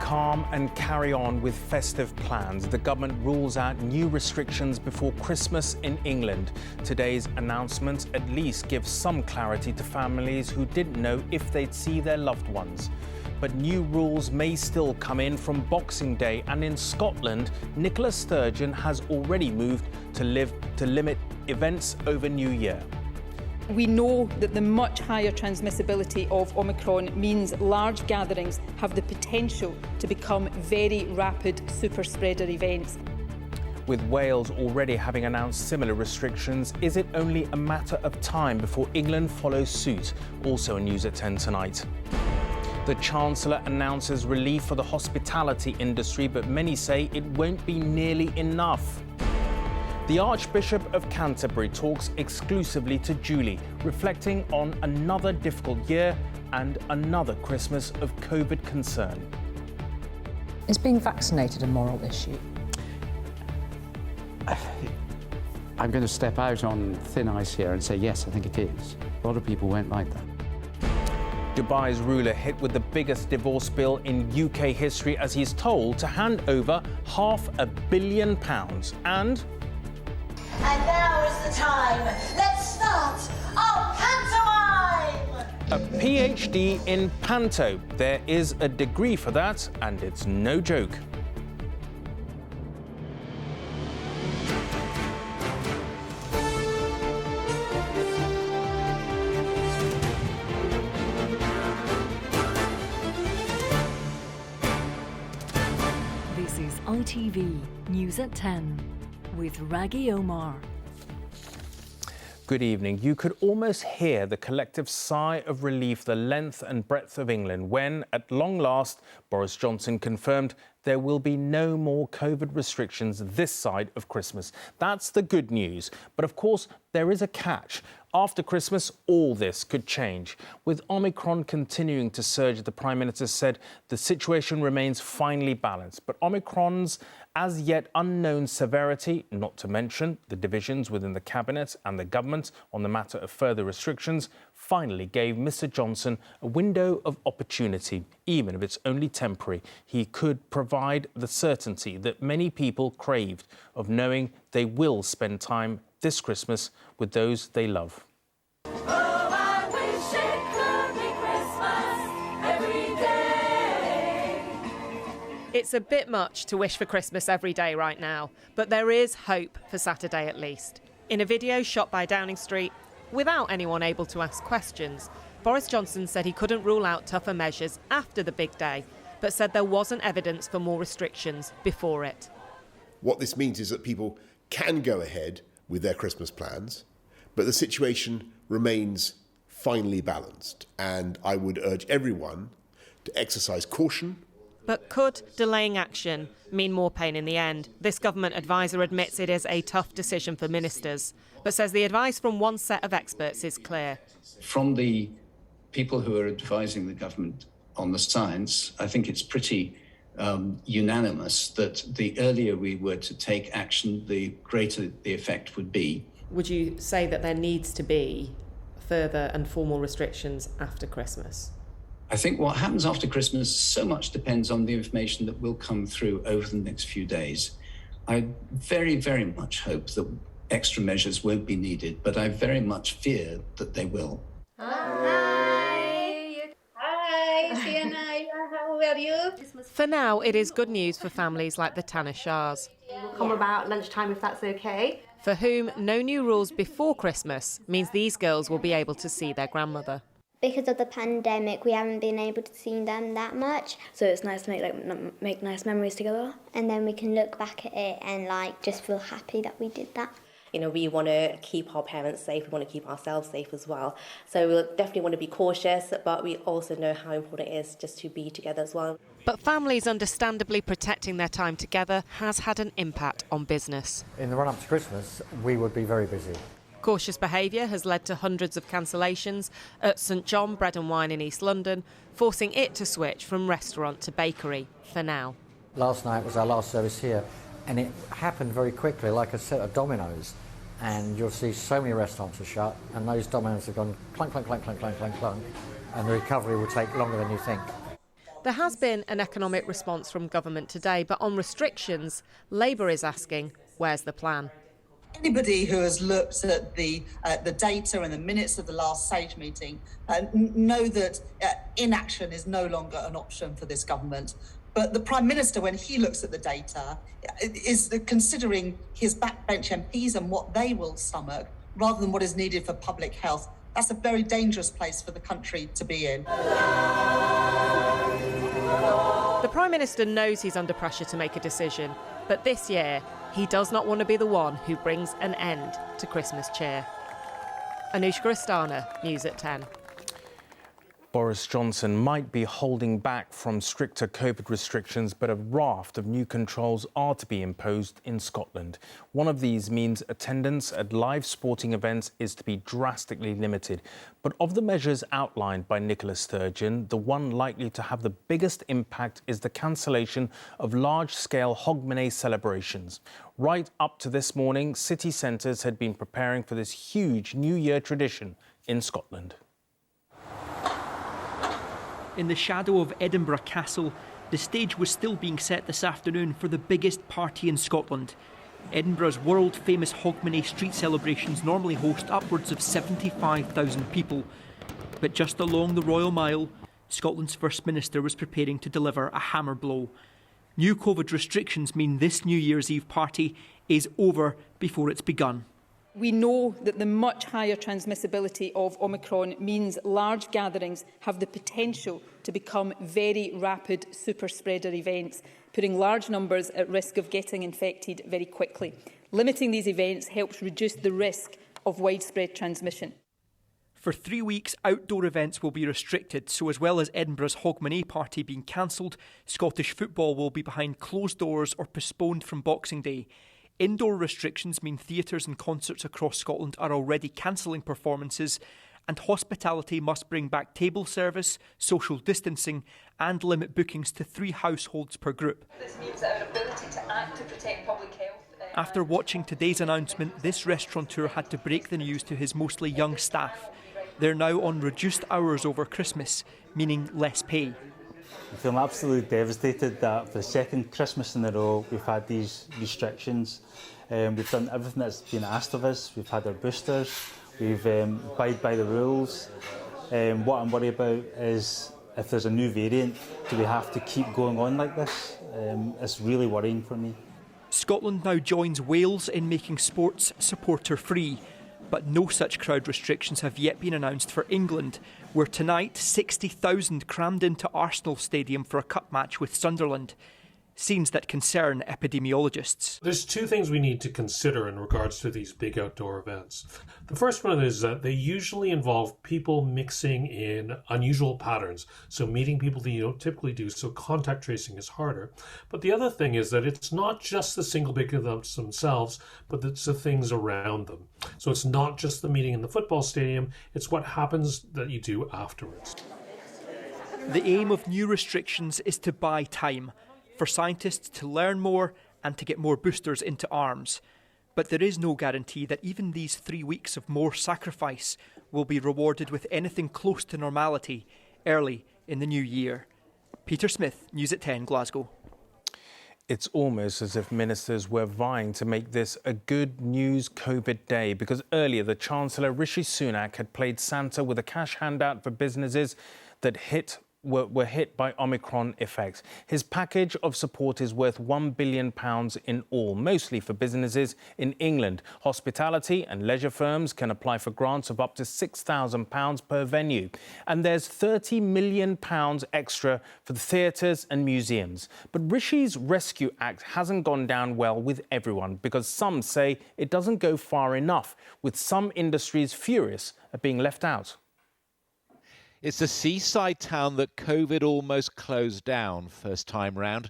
calm and carry on with festive plans. The government rules out new restrictions before Christmas in England. Today's announcement at least gives some clarity to families who didn't know if they'd see their loved ones. But new rules may still come in from Boxing Day, and in Scotland, Nicola Sturgeon has already moved to limit events over New Year. We know that the much higher transmissibility of Omicron means large gatherings have the potential to become very rapid super spreader events. With Wales already having announced similar restrictions, is it only a matter of time before England follows suit? Also in News at 10 tonight. The Chancellor announces relief for the hospitality industry, but many say it won't be nearly enough. The Archbishop of Canterbury talks exclusively to Julie, reflecting on another difficult year and another Christmas of COVID concern. Is being vaccinated a moral issue? I'm going to step out on thin ice here and say yes, I think it is. A lot of people won't like that. Dubai's ruler hit with the biggest divorce bill in UK history as he's told to hand over £500 million. And now is the time. Let's start our pantomime! A PhD in panto. There is a degree for that, and it's no joke. This is ITV News at 10 with Rageh Omaar. Good evening. You could almost hear the collective sigh of relief the length and breadth of England when, at long last, Boris Johnson confirmed there will be no more COVID restrictions this side of Christmas. That's the good news. But of course, there is a catch. After Christmas, all this could change. With Omicron continuing to surge, the Prime Minister said the situation remains finely balanced. But Omicron's as yet unknown severity, not to mention the divisions within the Cabinet and the government on the matter of further restrictions, finally gave Mr Johnson a window of opportunity, even if it's only temporary. He could provide the certainty that many people craved of knowing they will spend time this Christmas with those they love. It's a bit much to wish for Christmas every day right now, but there is hope for Saturday at least. In a video shot by Downing Street, without anyone able to ask questions, Boris Johnson said he couldn't rule out tougher measures after the big day, but said there wasn't evidence for more restrictions before it. What this means is that people can go ahead with their Christmas plans, but the situation remains finely balanced, and I would urge everyone to exercise caution. But could delaying action mean more pain in the end? This government advisor admits it is a tough decision for ministers, but says the advice from one set of experts is clear. From the people who are advising the government on the science, I think it's pretty unanimous that the earlier we were to take action, the greater the effect would be. Would you say that there needs to be further and formal restrictions after Christmas? I think what happens after Christmas so much depends on the information that will come through over the next few days. I very, very much hope that extra measures won't be needed, but I very much fear that they will. Hi, Sienna, how are you? For now, it is good news for families like the Tanner Shahs. We'll come about lunchtime if that's okay. For whom no new rules before Christmas means these girls will be able to see their grandmother. Because of the pandemic, we haven't been able to see them that much. So it's nice to make nice memories together. And then we can look back at it and just feel happy that we did that. You know, we want to keep our parents safe, we want to keep ourselves safe as well. So we'll definitely want to be cautious, but we also know how important it is just to be together as well. But families understandably protecting their time together has had an impact on business. In the run-up to Christmas, we would be very busy. Cautious behaviour has led to hundreds of cancellations at St John Bread and Wine in East London, forcing it to switch from restaurant to bakery for now. Last night was our last service here, and it happened very quickly, like a set of dominoes. And you'll see so many restaurants are shut, and those dominoes have gone clunk, clunk, clunk, clunk, clunk, clunk, clunk, and the recovery will take longer than you think. There has been an economic response from government today, but on restrictions, Labour is asking, where's the plan? Anybody who has looked at the data and the minutes of the last SAGE meeting know that inaction is no longer an option for this government. But the Prime Minister, when he looks at the data, is considering his backbench MPs and what they will stomach rather than what is needed for public health. That's a very dangerous place for the country to be in. The Prime Minister knows he's under pressure to make a decision, but this year he does not want to be the one who brings an end to Christmas cheer. Anushka Astana, News at 10. Boris Johnson might be holding back from stricter COVID restrictions, but a raft of new controls are to be imposed in Scotland. One of these means attendance at live sporting events is to be drastically limited. But of the measures outlined by Nicola Sturgeon, the one likely to have the biggest impact is the cancellation of large-scale Hogmanay celebrations. Right up to this morning, city centres had been preparing for this huge New Year tradition in Scotland. In the shadow of Edinburgh Castle, the stage was still being set this afternoon for the biggest party in Scotland. Edinburgh's world-famous Hogmanay street celebrations normally host upwards of 75,000 people. But just along the Royal Mile, Scotland's First Minister was preparing to deliver a hammer blow. New COVID restrictions mean this New Year's Eve party is over before it's begun. We know that the much higher transmissibility of Omicron means large gatherings have the potential to become very rapid super spreader events, putting large numbers at risk of getting infected very quickly. Limiting these events helps reduce the risk of widespread transmission. For 3 weeks, outdoor events will be restricted, so as well as Edinburgh's Hogmanay party being cancelled, Scottish football will be behind closed doors or postponed from Boxing Day. Indoor restrictions mean theatres and concerts across Scotland are already cancelling performances, and hospitality must bring back table service, social distancing and limit bookings to 3 households per group. This means that our ability to act to protect public health... After watching today's announcement, this restaurateur had to break the news to his mostly young staff. They're now on reduced hours over Christmas, meaning less pay. I feel absolutely devastated that for the second Christmas in a row we've had these restrictions. We've done everything that's been asked of us. We've had our boosters, we've abided by the rules. What I'm worried about is if there's a new variant, do we have to keep going on like this? It's really worrying for me. Scotland now joins Wales in making sports supporter-free. But no such crowd restrictions have yet been announced for England, where tonight 60,000 crammed into Arsenal Stadium for a cup match with Sunderland. Scenes that concern epidemiologists. There's 2 things we need to consider in regards to these big outdoor events. The first one is that they usually involve people mixing in unusual patterns, so meeting people that you don't typically do, so contact tracing is harder. But the other thing is that it's not just the single big events themselves, but it's the things around them. So it's not just the meeting in the football stadium, it's what happens that you do afterwards. The aim of new restrictions is to buy time, for scientists to learn more and to get more boosters into arms. But there is no guarantee that even these 3 weeks of more sacrifice will be rewarded with anything close to normality early in the new year. Peter Smith, News at 10, Glasgow. It's almost as if ministers were vying to make this a good news COVID day, because earlier the Chancellor Rishi Sunak had played Santa with a cash handout for businesses that were hit by Omicron effects. His package of support is worth £1 billion in all, mostly for businesses in England. Hospitality and leisure firms can apply for grants of up to £6,000 per venue. And there's £30 million extra for the theatres and museums. But Rishi's Rescue Act hasn't gone down well with everyone, because some say it doesn't go far enough, with some industries furious at being left out. It's a seaside town that COVID almost closed down first time round,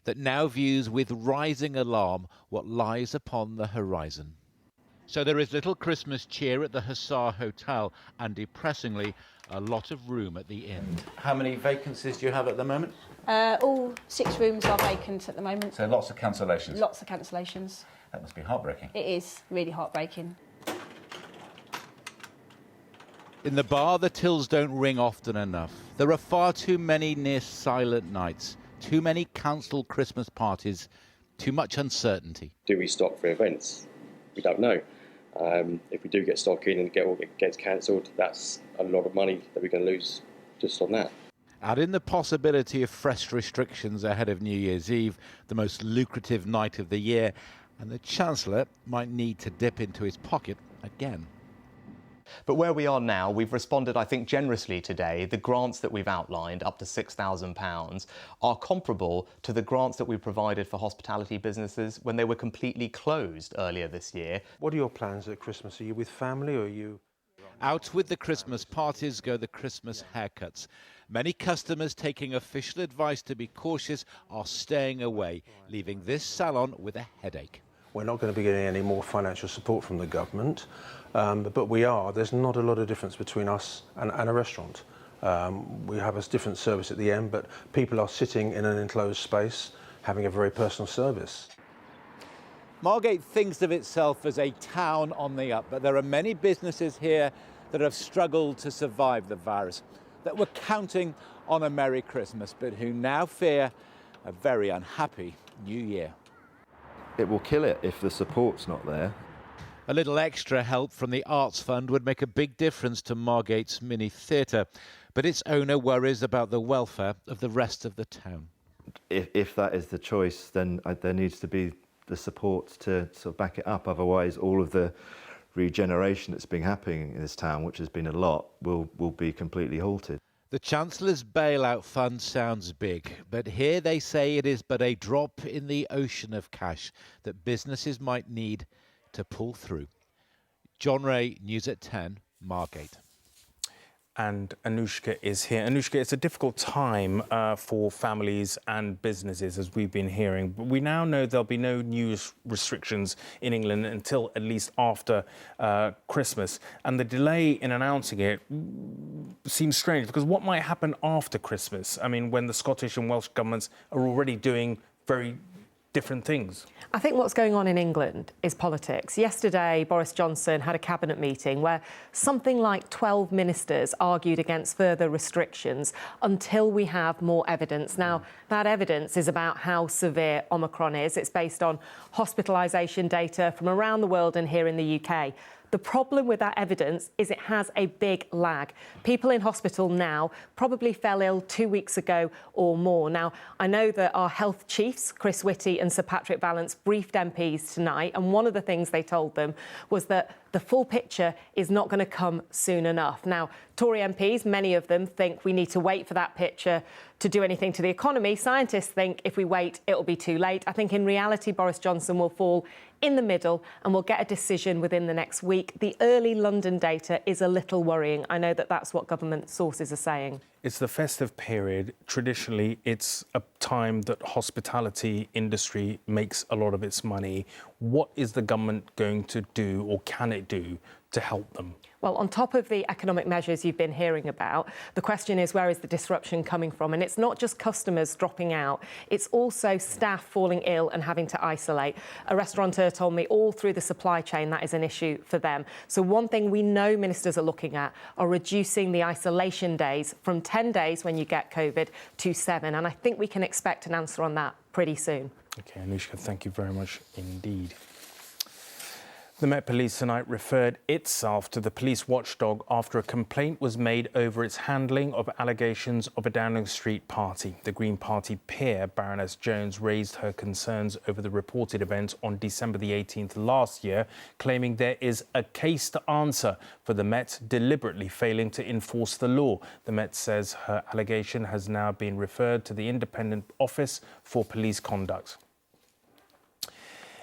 that now views with rising alarm what lies upon the horizon. So there is little Christmas cheer at the Hussar Hotel and, depressingly, a lot of room at the inn. How many vacancies do you have at the moment? All 6 rooms are vacant at the moment. So lots of cancellations? Lots of cancellations. That must be heartbreaking. It is really heartbreaking. In the bar, the tills don't ring often enough. There are far too many near silent nights, too many cancelled Christmas parties, too much uncertainty. Do we stock for events? We don't know. If we do get stock in and it gets cancelled, that's a lot of money that we're going to lose just on that. Add in the possibility of fresh restrictions ahead of New Year's Eve, the most lucrative night of the year, and the Chancellor might need to dip into his pocket again. But where we are now, we've responded, I think, generously today. The grants that we've outlined, up to £6,000, are comparable to the grants that we provided for hospitality businesses when they were completely closed earlier this year. What are your plans at Christmas? Are you with family or are you... Out with the Christmas parties go the Christmas haircuts. Many customers taking official advice to be cautious are staying away, leaving this salon with a headache. We're not going to be getting any more financial support from the government, but we are. There's not a lot of difference between us and a restaurant. We have a different service at the end, but people are sitting in an enclosed space, having a very personal service. Margate thinks of itself as a town on the up, but there are many businesses here that have struggled to survive the virus, that were counting on a Merry Christmas, but who now fear a very unhappy New Year. It will kill it if the support's not there. A little extra help from the Arts Fund would make a big difference to Margate's mini theatre, but its owner worries about the welfare of the rest of the town. If that is the choice, then there needs to be the support to sort of back it up. Otherwise, all of the regeneration that's been happening in this town, which has been a lot, will be completely halted. The Chancellor's bailout fund sounds big, but here they say it is but a drop in the ocean of cash that businesses might need to pull through. John Ray, News at 10, Margate. And Anushka is here. Anushka, it's a difficult time for families and businesses, as we've been hearing. But we now know there'll be no new restrictions in England until at least after Christmas. And the delay in announcing it seems strange, because what might happen after Christmas? I mean, when the Scottish and Welsh governments are already doing very different things. I think what's going on in England is politics. Yesterday, Boris Johnson had a cabinet meeting where something like 12 ministers argued against further restrictions until we have more evidence. Now, that evidence is about how severe Omicron is. It's based on hospitalisation data from around the world and here in the UK. The problem with that evidence is it has a big lag. People in hospital now probably fell ill 2 weeks ago or more. Now, I know that our health chiefs, Chris Whitty and Sir Patrick Vallance, briefed MPs tonight, and one of the things they told them was that the full picture is not going to come soon enough. Now, Tory MPs, many of them, think we need to wait for that picture to do anything to the economy. Scientists think if we wait, it'll be too late. I think in reality, Boris Johnson will fall in the middle and we'll get a decision within the next week. The early London data is a little worrying. I know that that's what government sources are saying. It's the festive period. Traditionally, it's a time that hospitality industry makes a lot of its money. What is the government going to do, or can it do, to help them? Well, on top of the economic measures you've been hearing about, the question is, where is the disruption coming from? And it's not just customers dropping out, it's also staff falling ill and having to isolate. A restaurateur told me all through the supply chain that is an issue for them. So one thing we know ministers are looking at are reducing the isolation days from 10 days when you get COVID to 7. And I think we can expect an answer on that pretty soon. OK, Anushka, thank you very much indeed. The Met Police tonight referred itself to the police watchdog after a complaint was made over its handling of allegations of a Downing Street party. The Green Party peer, Baroness Jones, raised her concerns over the reported event on December the 18th last year, claiming there is a case to answer for the Met deliberately failing to enforce the law. The Met says her allegation has now been referred to the Independent Office for Police Conduct.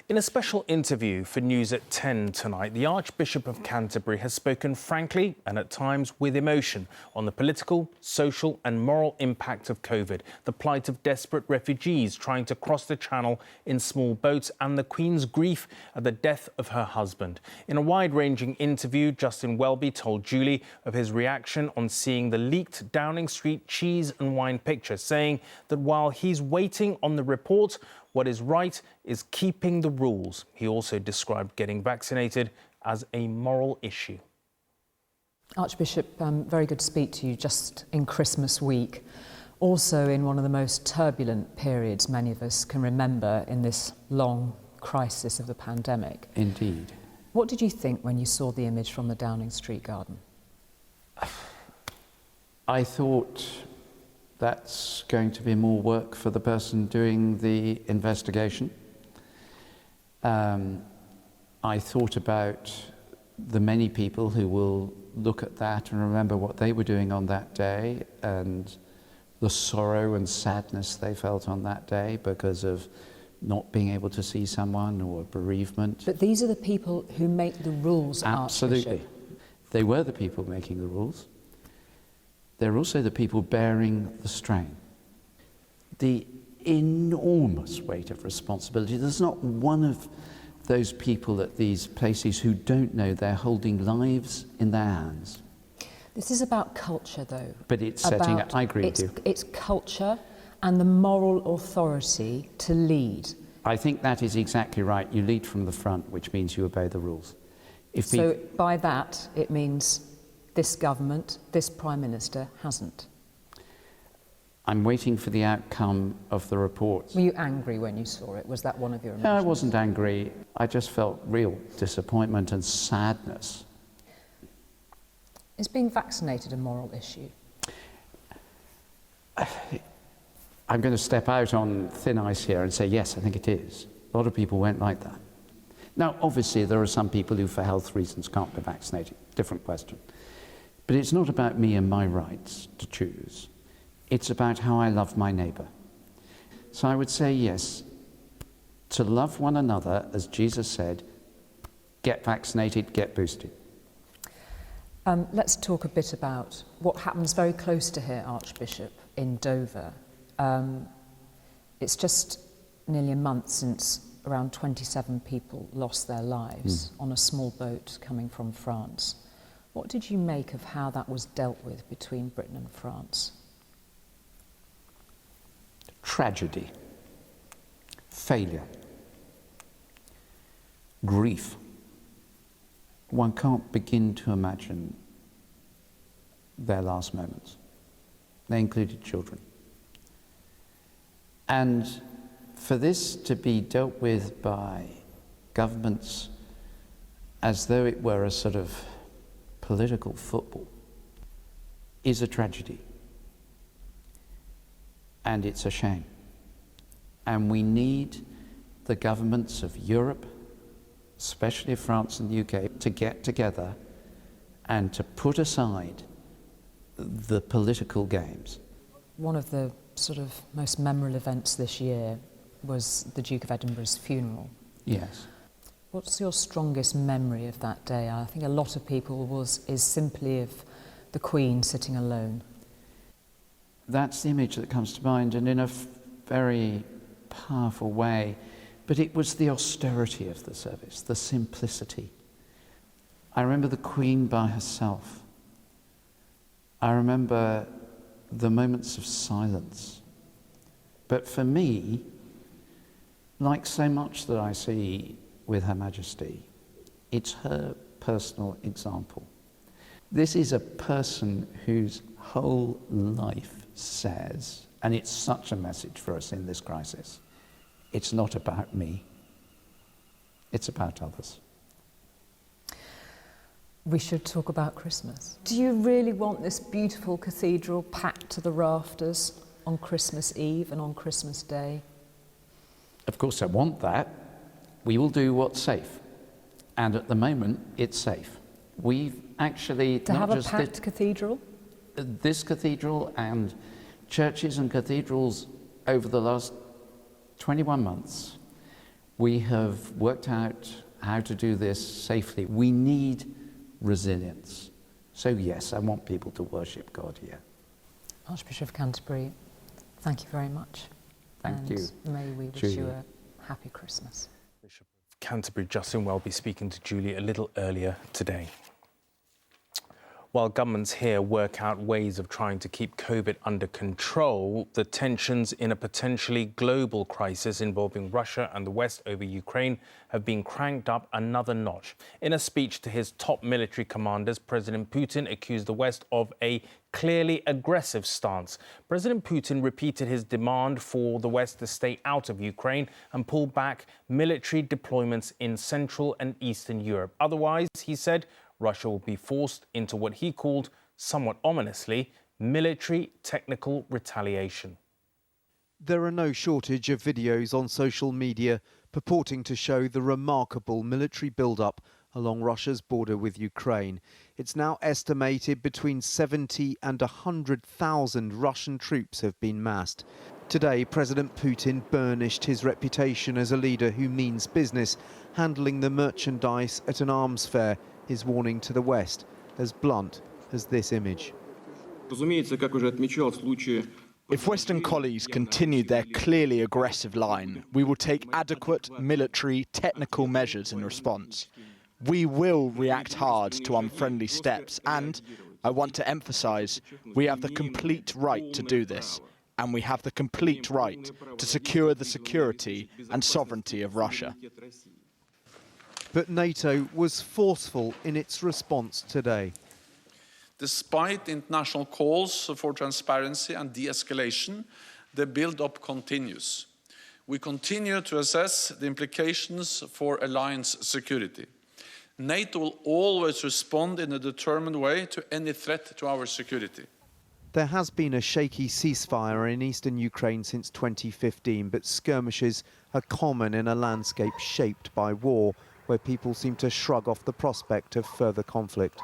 In a special interview for News at 10 tonight, the Archbishop of Canterbury has spoken frankly and at times with emotion on the political, social and moral impact of COVID, the plight of desperate refugees trying to cross the Channel in small boats, and the Queen's grief at the death of her husband. In a wide-ranging interview, Justin Welby told Julie of his reaction on seeing the leaked Downing Street cheese and wine picture, saying that while he's waiting on the report, what is right is keeping the rules. He also described getting vaccinated as a moral issue. Archbishop, very good to speak to you just in Christmas week. Also in one of the most turbulent periods many of us can remember in this long crisis of the pandemic. Indeed. What did you think when you saw the image from the Downing Street garden? I thought that's going to be more work for the person doing the investigation. I thought about the many people who will look at that and remember what they were doing on that day and the sorrow and sadness they felt on that day because of not being able to see someone or bereavement. But these are the people who make the rules, Absolutely. Archbishop. They were the people making the rules. They're also the people bearing the strain. The enormous weight of responsibility. There's not one of those people at these places who don't know they're holding lives in their hands. This is about culture, though. But it's setting up, I agree with you. It's culture and the moral authority to lead. I think that is exactly right. You lead from the front, which means you obey the rules. So by that, it means this government, this Prime Minister hasn't. I'm waiting for the outcome of the reports. Were you angry when you saw it? Was that one of your emotions? No, I wasn't angry. I just felt real disappointment and sadness. Is being vaccinated a moral issue? I'm going to step out on thin ice here and say, yes, I think it is. A lot of people won't like that. Now, obviously, there are some people who, for health reasons, can't be vaccinated. Different question. But it's not about me and my rights to choose. It's about how I love my neighbour. So I would say, yes, to love one another, as Jesus said, get vaccinated, get boosted. Let's talk a bit about what happens very close to here, Archbishop, in Dover. It's just nearly a month since around 27 people lost their lives on a small boat coming from France. What did you make of how that was dealt with between Britain and France? Tragedy, failure, grief. One can't begin to imagine their last moments. They included children. And for this to be dealt with by governments as though it were a sort of political football is a tragedy. And it's a shame. And we need the governments of Europe, especially France and the UK, to get together and to put aside the political games. One of the sort of most memorable events this year was the Duke of Edinburgh's funeral. Yes. What's your strongest memory of that day? I think a lot of people is simply of the Queen sitting alone. That's the image that comes to mind, and in a very powerful way. But it was the austerity of the service, the simplicity. I remember the Queen by herself. I remember the moments of silence. But for me, like so much that I see with Her Majesty, it's her personal example. This is a person whose whole life says, and it's such a message for us in this crisis, it's not about me, it's about others. We should talk about Christmas. Do you really want this beautiful cathedral packed to the rafters on Christmas Eve and on Christmas Day? Of course I want that. We will do what's safe. And at the moment, it's safe. We've actually... To have a packed cathedral? This cathedral and churches and cathedrals over the last 21 months, we have worked out how to do this safely. We need resilience. So yes, I want people to worship God here. Archbishop of Canterbury, thank you very much. Thank you. May we wish you a happy Christmas. Bishop of Canterbury, Justin Welby, speaking to Julie a little earlier today. While governments here work out ways of trying to keep COVID under control, the tensions in a potentially global crisis involving Russia and the West over Ukraine have been cranked up another notch. In a speech to his top military commanders, President Putin accused the West of a clearly aggressive stance. President Putin repeated his demand for the West to stay out of Ukraine and pull back military deployments in Central and Eastern Europe. Otherwise, he said, Russia will be forced into what he called, somewhat ominously, military technical retaliation. There are no shortage of videos on social media purporting to show the remarkable military build-up along Russia's border with Ukraine. It's now estimated between 70 and 100,000 Russian troops have been massed. Today, President Putin burnished his reputation as a leader who means business, handling the merchandise at an arms fair, his warning to the West, as blunt as this image. If Western colleagues continue their clearly aggressive line, we will take adequate military technical measures in response. We will react hard to unfriendly steps and, I want to emphasize, we have the complete right to do this. And we have the complete right to secure the security and sovereignty of Russia. But NATO was forceful in its response today. Despite international calls for transparency and de-escalation, the build-up continues. We continue to assess the implications for alliance security. NATO will always respond in a determined way to any threat to our security. There has been a shaky ceasefire in eastern Ukraine since 2015, but skirmishes are common in a landscape shaped by war, where people seem to shrug off the prospect of further conflict.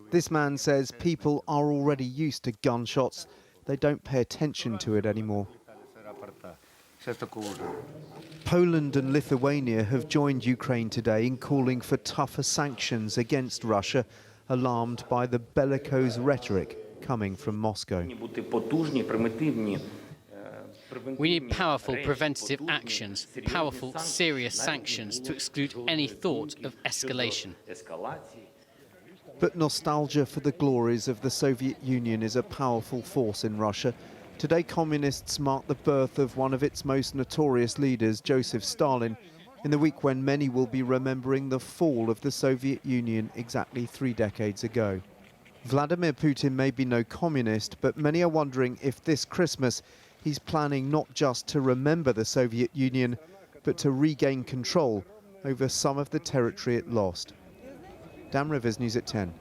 This man says people are already used to gunshots. They don't pay attention to it anymore. Poland and Lithuania have joined Ukraine today in calling for tougher sanctions against Russia, alarmed by the bellicose rhetoric coming from Moscow. We need powerful preventative actions, powerful serious sanctions to exclude any thought of escalation. But nostalgia for the glories of the Soviet Union is a powerful force in Russia. Today, communists mark the birth of one of its most notorious leaders, Joseph Stalin, in the week when many will be remembering the fall of the Soviet Union exactly 3 decades ago. Vladimir Putin may be no communist, but many are wondering if this Christmas he's planning not just to remember the Soviet Union, but to regain control over some of the territory it lost. Dan Rivers, News at 10.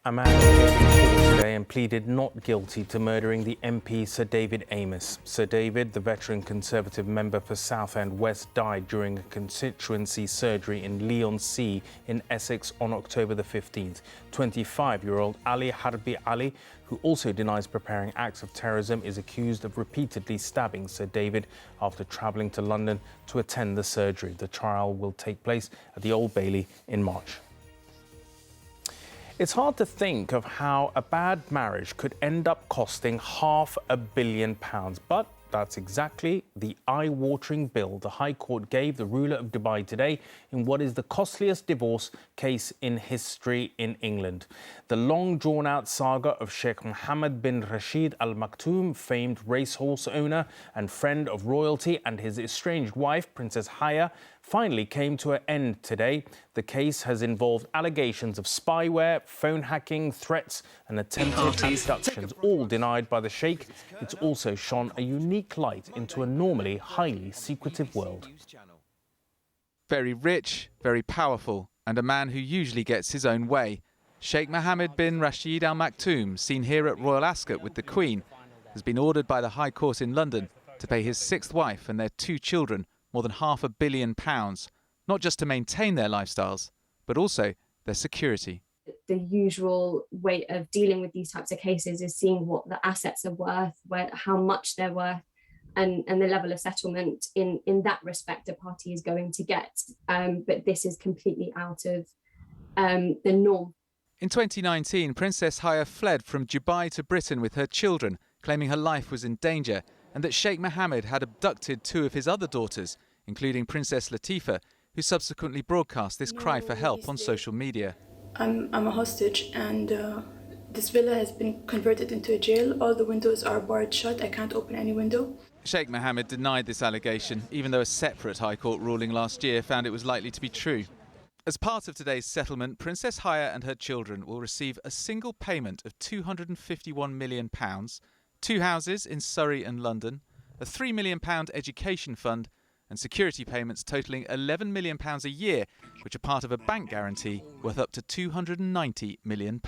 A man appeared in court today and pleaded not guilty to murdering the MP Sir David Amess. Sir David, the veteran Conservative member for Southend West, died during a constituency surgery in Leigh-on-Sea in Essex on October the 15th. 25-year-old Ali Harbi Ali, who also denies preparing acts of terrorism, is accused of repeatedly stabbing Sir David after travelling to London to attend the surgery. The trial will take place at the Old Bailey in March. It's hard to think of how a bad marriage could end up costing £500 million, but that's exactly the eye-watering bill the High Court gave the ruler of Dubai today in what is the costliest divorce case in history in England. The long-drawn-out saga of Sheikh Mohammed bin Rashid Al Maktoum, famed racehorse owner and friend of royalty, and his estranged wife, Princess Haya, finally came to an end today. The case has involved allegations of spyware, phone hacking, threats and attempted abductions, all denied by the Sheikh. It's also shone a unique light into a normally highly secretive world. Very rich, very powerful, and a man who usually gets his own way. Sheikh Mohammed bin Rashid Al Maktoum, seen here at Royal Ascot with the Queen, has been ordered by the High Court in London to pay his 6th wife and their 2 children more than £500 million, not just to maintain their lifestyles, but also their security. The usual way of dealing with these types of cases is seeing what the assets are worth, how much they're worth, and the level of settlement in that respect a party is going to get. But this is completely out of the norm. In 2019, Princess Haya fled from Dubai to Britain with her children, claiming her life was in danger, and that Sheikh Mohammed had abducted 2 of his other daughters, including Princess Latifa, who subsequently broadcast this cry for help on social media. I'm a hostage, and this villa has been converted into a jail. All the windows are barred shut. I can't open any window. Sheikh Mohammed denied this allegation, even though a separate High Court ruling last year found it was likely to be true. As part of today's settlement, Princess Haya and her children will receive a single payment of £251 million, 2 houses in Surrey and London, a £3 million education fund, and security payments totalling £11 million a year, which are part of a bank guarantee worth up to £290 million.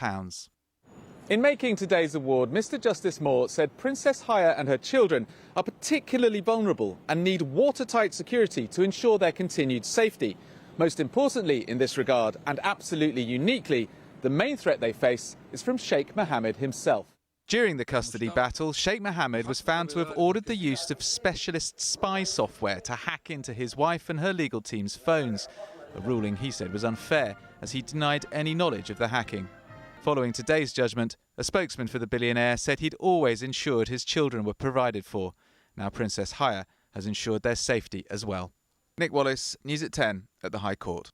In making today's award, Mr Justice Moore said Princess Haya and her children are particularly vulnerable and need watertight security to ensure their continued safety. Most importantly in this regard, and absolutely uniquely, the main threat they face is from Sheikh Mohammed himself. During the custody battle, Sheikh Mohammed was found to have ordered the use of specialist spy software to hack into his wife and her legal team's phones, a ruling he said was unfair, as he denied any knowledge of the hacking. Following today's judgment, a spokesman for the billionaire said he'd always ensured his children were provided for. Now Princess Haya has ensured their safety as well. Nick Wallace, News at 10 at the High Court.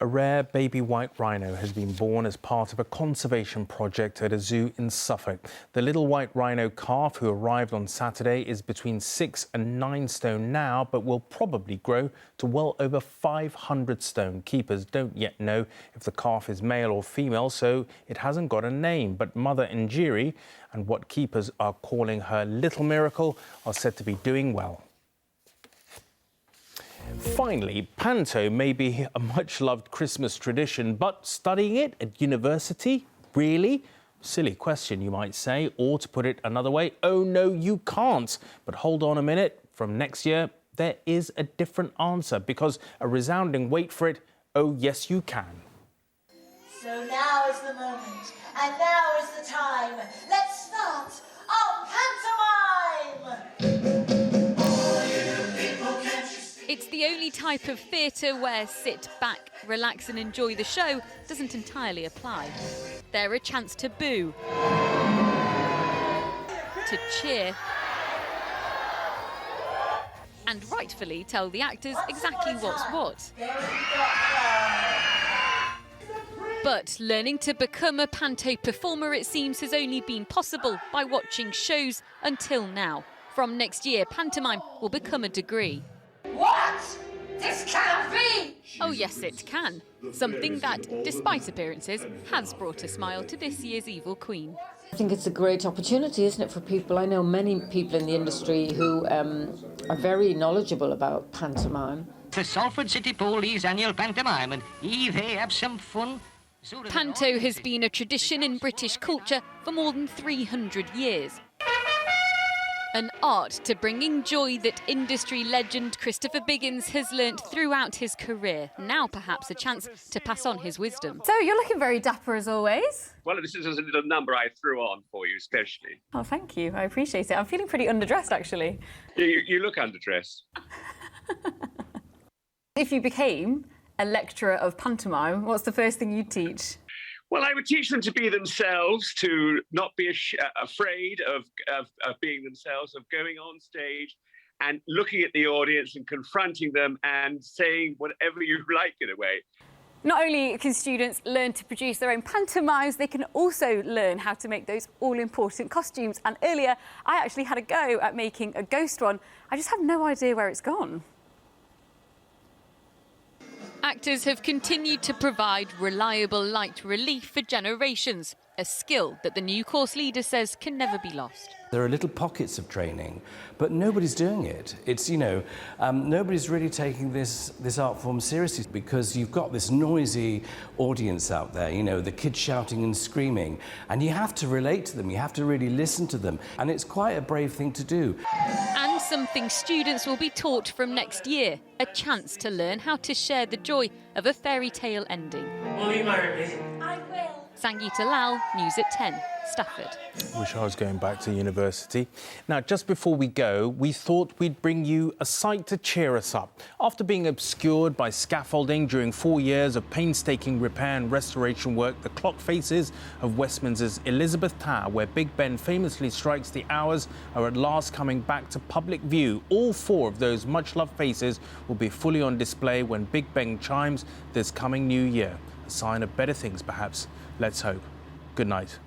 A rare baby white rhino has been born as part of a conservation project at a zoo in Suffolk. The little white rhino calf, who arrived on Saturday, is between 6 and 9 stone now, but will probably grow to well over 500 stone. Keepers don't yet know if the calf is male or female, so it hasn't got a name. But Mother Njiri and what keepers are calling her little miracle are said to be doing well. Finally, panto may be a much-loved Christmas tradition, but studying it at university? Really? Silly question, you might say, or to put it another way, oh no, you can't. But hold on a minute, from next year, there is a different answer, because a resounding wait for it, oh yes, you can. So now is the moment, and now is the time. Let's start our pantomime! It's the only type of theatre where sit back, relax and enjoy the show doesn't entirely apply. They're a chance to boo, to cheer, and rightfully tell the actors exactly what's what. But learning to become a panto performer, it seems, has only been possible by watching shows until now. From next year, pantomime will become a degree. What? This can't be! Oh yes, it can. Something that, despite appearances, has brought a smile to this year's evil queen. I think it's a great opportunity, isn't it, for people? I know many people in the industry who are very knowledgeable about pantomime. The Salford City Police annual pantomime, and they have some fun. Panto has been a tradition in British culture for more than 300 years. An art to bringing joy that industry legend Christopher Biggins has learnt throughout his career. Now perhaps a chance to pass on his wisdom. So you're looking very dapper as always. Well, this is a little number I threw on for you, especially. Oh, thank you. I appreciate it. I'm feeling pretty underdressed, actually. You look underdressed. If you became a lecturer of pantomime, what's the first thing you'd teach? Well, I would teach them to be themselves, to not be afraid of being themselves, of going on stage and looking at the audience and confronting them and saying whatever you like in a way. Not only can students learn to produce their own pantomimes, they can also learn how to make those all-important costumes. And earlier, I actually had a go at making a ghost one. I just have no idea where it's gone. Actors have continued to provide reliable light relief for generations, a skill that the new course leader says can never be lost. There are little pockets of training, but nobody's doing it. It's, nobody's really taking this art form seriously, because you've got this noisy audience out there, the kids shouting and screaming, and you have to relate to them, you have to really listen to them, and it's quite a brave thing to do. And something students will be taught from next year, a chance to learn how to share the joy of a fairy tale ending. Will you marry me? I will. Sangeeta Lal, News at 10, Stafford. Wish I was going back to university. Now, just before we go, we thought we'd bring you a sight to cheer us up. After being obscured by scaffolding during 4 years of painstaking repair and restoration work, the clock faces of Westminster's Elizabeth Tower, where Big Ben famously strikes the hours, are at last coming back to public view. All 4 of those much-loved faces will be fully on display when Big Ben chimes this coming new year. A sign of better things, perhaps. Let's hope. Good night.